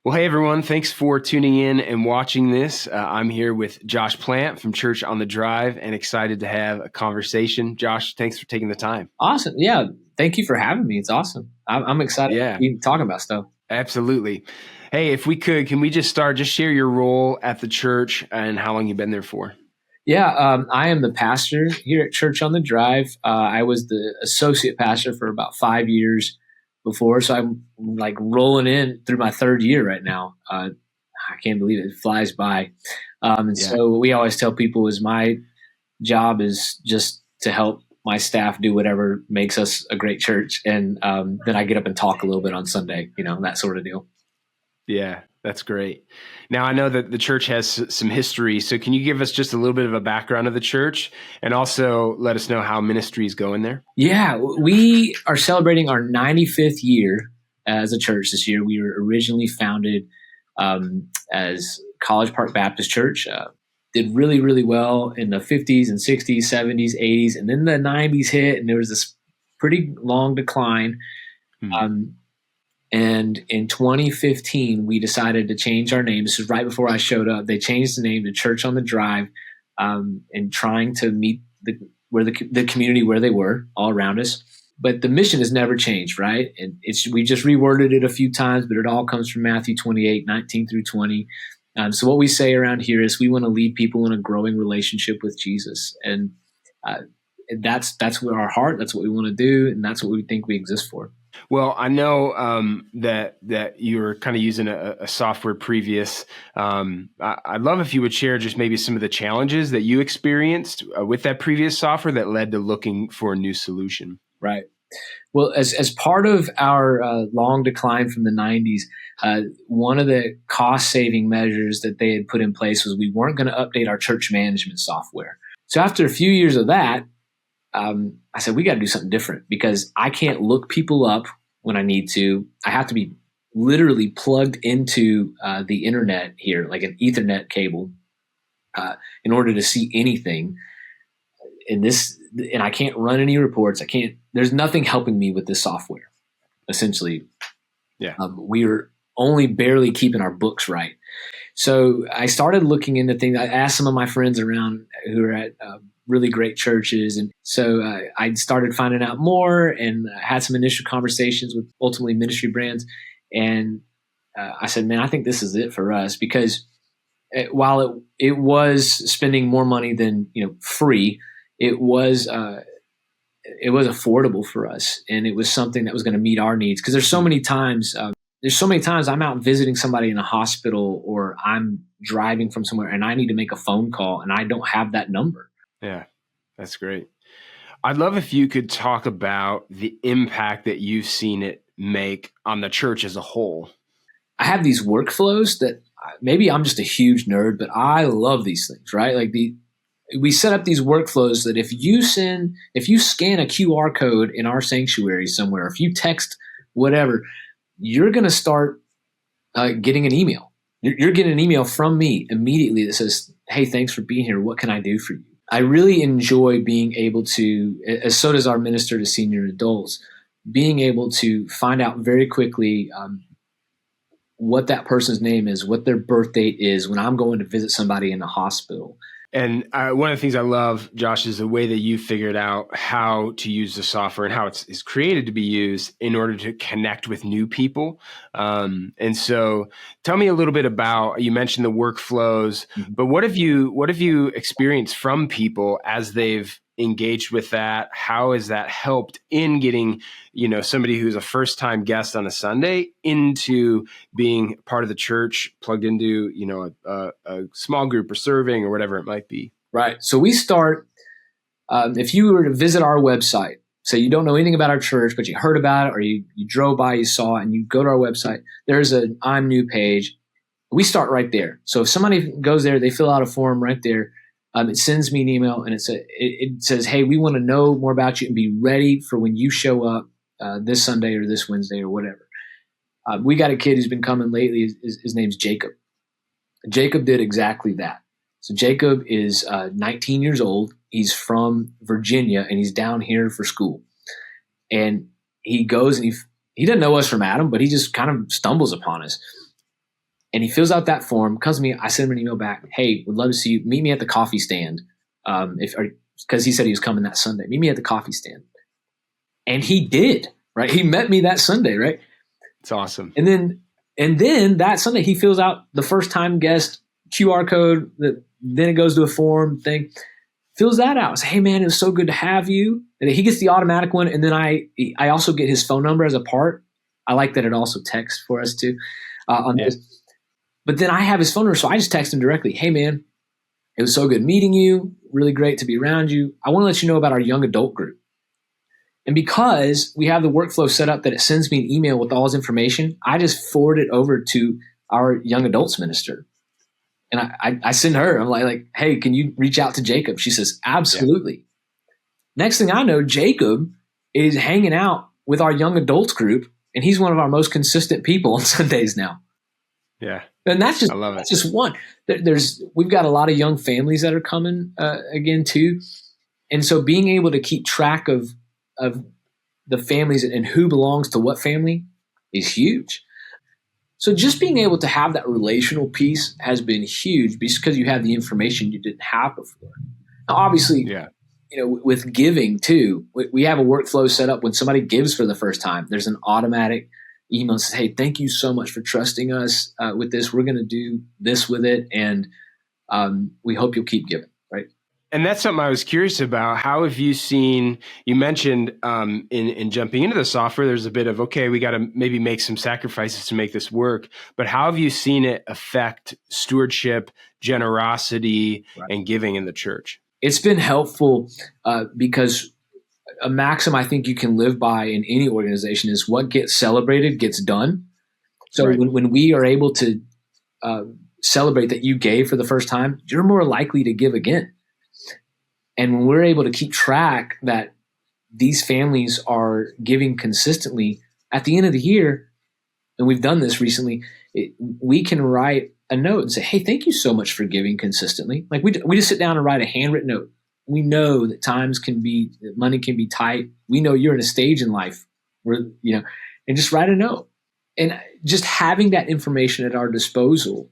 Well, hey everyone, thanks for tuning in and watching this. I'm here with Josh Plant from Church on the Drive and excited to have a conversation. Josh, thanks for taking the time. Awesome. Yeah. Thank you for having me. It's awesome. I'm excited to Yeah, be talking about stuff. absolutely. Hey, if we could, can we just share your role at the church and how long you've been there for? Yeah. I am the pastor here at Church on the Drive. I was the associate pastor for about 5 years before. So I'm like rolling in through my third year right now. I can't believe it. It flies by. And Yeah. so we always tell people is my job is just to help my staff do whatever makes us a great church. And then I get up and talk a little bit on Sunday, that sort of deal. Yeah, that's great. Now, I know that the church has some history, so can you give us just a little bit of a background of the church and also let us know how ministry is going there? Yeah, we are celebrating our 95th year as a church this year. We were originally founded as College Park Baptist Church. Did really, really well in the 50s and 60s, 70s, 80s, and then the 90s hit, and there was this pretty long decline. Um, and in 2015, we decided to change our name. This is right before I showed up. They changed the name to Church on the Drive, and trying to meet the community where they were all around us. But the mission has never changed, right? And we just reworded it a few times, but it all comes from Matthew 28:19 through 20. So what we say around here is we want to lead people in a growing relationship with Jesus, and that's what our heart. That's what we want to do, and that's what we think we exist for. Well, I know that you were kind of using a software previous. I'd love if you would share just maybe some of the challenges that you experienced with that previous software that led to looking for a new solution. Right. Well, as part of our long decline from the 90s, one of the cost-saving measures that they had put in place was we weren't going to update our church management software. So after a few years of that, I said, we got to do something different because I can't look people up when I need to. I have to be literally plugged into the internet here, like an Ethernet cable, in order to see anything. And I can't run any reports. There's nothing helping me with this software, essentially. Yeah. We are only barely keeping our books right. So I started looking into things. I asked some of my friends around who are at really great churches. And so I started finding out more and had some initial conversations with ultimately Ministry Brands. And I said, man, I think this is it for us because while it was spending more money than free, it was affordable for us, and it was something that was going to meet our needs. Because there's so many times I'm out visiting somebody in a hospital, or I'm driving from somewhere, and I need to make a phone call, and I don't have that number. Yeah, that's great. I'd love if you could talk about the impact that you've seen it make on the church as a whole. I have these workflows that maybe I'm just a huge nerd, but I love these things, right? Like we set up these workflows that if you scan a QR code in our sanctuary somewhere, if you text whatever, you're going to start getting an email. You're getting an email from me immediately that says, hey, thanks for being here. What can I do for you? I really enjoy being able to, as so does our minister to senior adults, being able to find out very quickly what that person's name is, what their birth date is when I'm going to visit somebody in the hospital. And one of the things I love, Josh, is the way that you figured out how to use the software and how it's created to be used in order to connect with new people. And so tell me a little bit about, you mentioned the workflows, but what have you experienced from people as they've engaged with that? How has that helped in getting, somebody who's a first-time guest on a Sunday into being part of the church, plugged into, a small group or serving or whatever it might be? Right. So we start, if you were to visit our website, so you don't know anything about our church, but you heard about it, or you drove by, you saw it, and you go to our website, there's an I'm new page. We start right there. So if somebody goes there, they fill out a form right there. It sends me an email, and it says, hey, we want to know more about you and be ready for when you show up this Sunday or this Wednesday or whatever. We got a kid who's been coming lately. His name's Jacob. Jacob did exactly that. So Jacob is 19 years old. He's from Virginia, and he's down here for school. And he goes, and he doesn't know us from Adam, but he just kind of stumbles upon us. And he fills out that form, comes to me. I send him an email back. Hey, would love to see you. Meet me at the coffee stand. Because he said he was coming that Sunday. Meet me at the coffee stand. And he did, right? He met me that Sunday, right? It's awesome. And then that Sunday he fills out the first time guest QR code. Then it goes to a form thing. Fills that out. Say, hey man, it was so good to have you. And he gets the automatic one. And then I also get his phone number as a part. I like that it also texts for us too on this. But then I have his phone number, so I just text him directly. Hey man, it was so good meeting you. Really great to be around you. I want to let you know about our young adult group. And because we have the workflow set up that it sends me an email with all his information, I just forward it over to our young adults minister. And I send her, I'm like, hey, can you reach out to Jacob? She says, absolutely. Yeah. Next thing I know, Jacob is hanging out with our young adults group, and he's one of our most consistent people on Sundays now. Yeah. And that's just one. We've got a lot of young families that are coming again too. And so being able to keep track of the families and who belongs to what family is huge. So just being able to have that relational piece has been huge because you have the information you didn't have before. Now, obviously, with giving too, we have a workflow set up. When somebody gives for the first time, there's an automatic email that says, hey, thank you so much for trusting us with this. We're going to do this with it. And we hope you'll keep giving, right? And that's something I was curious about. How have you seen, you mentioned in jumping into the software, there's a bit of, okay, we got to maybe make some sacrifices to make this work. But how have you seen it affect stewardship, generosity, and giving in the church? It's been helpful because a maxim I think you can live by in any organization is what gets celebrated gets done. So when we are able to celebrate that you gave for the first time, you're more likely to give again. And when we're able to keep track that these families are giving consistently at the end of the year, and we've done this recently, we can write a note and say, hey, thank you so much for giving consistently. Like we just sit down and write a handwritten note. We know that money can be tight. We know you're in a stage in life where, and just write a note. And just having that information at our disposal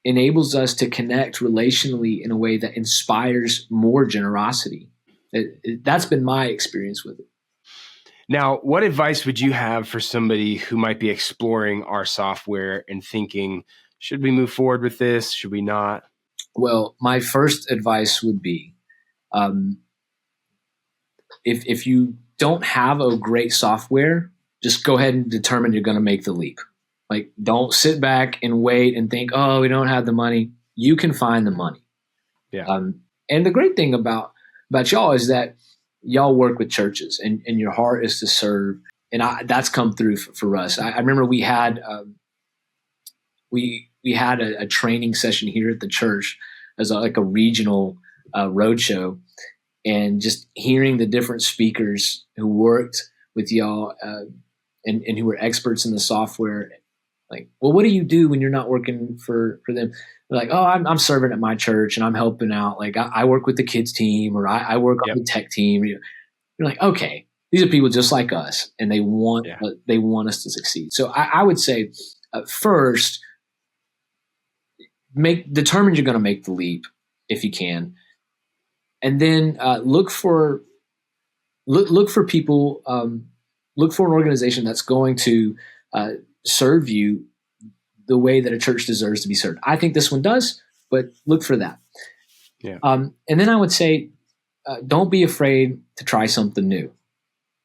enables us to connect relationally in a way that inspires more generosity. That's been my experience with it. Now, what advice would you have for somebody who might be exploring our software and thinking, should we move forward with this? Should we not? Well, my first advice would be, if you don't have a great software, just go ahead and determine you're going to make the leap. Like, don't sit back and wait and think, oh, we don't have the money. You can find the money. Yeah. And the great thing about y'all is that y'all work with churches and your heart is to serve. And that's come through for us. I remember we had a training session here at the church as like a regional roadshow, and just hearing the different speakers who worked with y'all and who were experts in the software. Like, well, what do you do when you're not working for them? They're like, oh, I'm serving at my church and I'm helping out. Like I work with the kids team, or I work on the tech team. You're like, okay, these are people just like us, and they want us to succeed. So I would say first, determine you're going to make the leap if you can, and then look for people. Look for an organization that's going to serve you the way that a church deserves to be served. I think this one does, but look for that. Yeah. And then I would say, don't be afraid to try something new.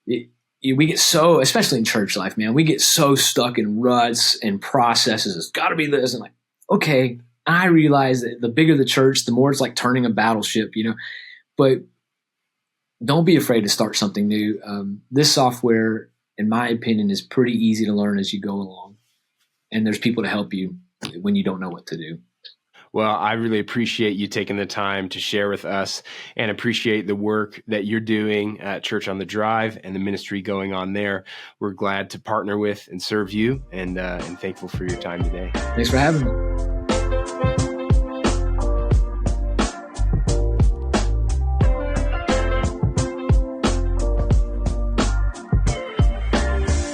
We get so, especially in church life, man, we get so stuck in ruts and processes. It's got to be this, and like, okay. I realize that the bigger the church, the more it's like turning a battleship, But don't be afraid to start something new. This software, in my opinion, is pretty easy to learn as you go along. And there's people to help you when you don't know what to do. Well, I really appreciate you taking the time to share with us, and appreciate the work that you're doing at Church on the Drive and the ministry going on there. We're glad to partner with and serve you, and thankful for your time today. Thanks for having me.